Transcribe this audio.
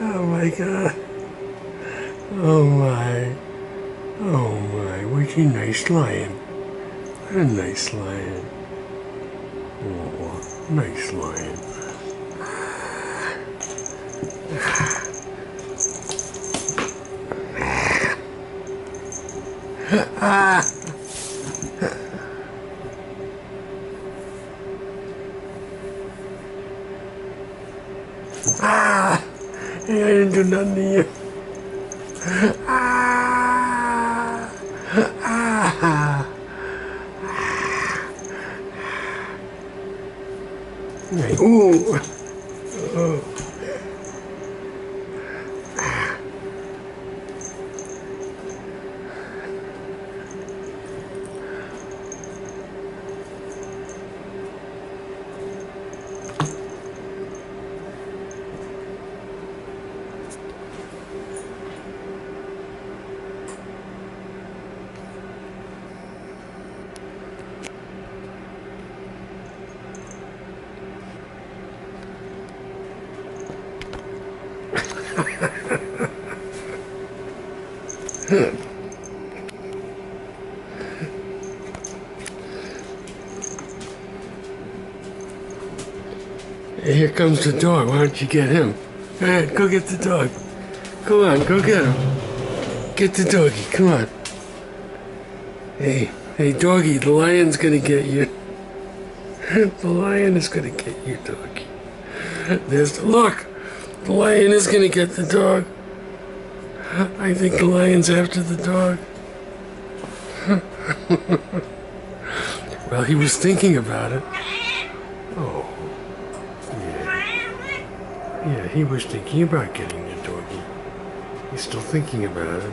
Oh my God. Oh my. Oh my. What a nice lion. What a nice lion. Oh, nice lion. Ah! Ah! Hey, I didn't do nothing to you. Ah! Ah! Ooh! Oh. Here comes the dog. Why don't you get him? All right, go get the dog. Come on, go get him. Get the doggy. Come on. Hey, doggy, the lion's gonna get you. The lion is gonna get you, doggy. Look! The lion is gonna get the dog. I think the lion's after the dog. Well, he was thinking about it. Oh. Yeah, he was thinking about getting the doggy. He's still thinking about it.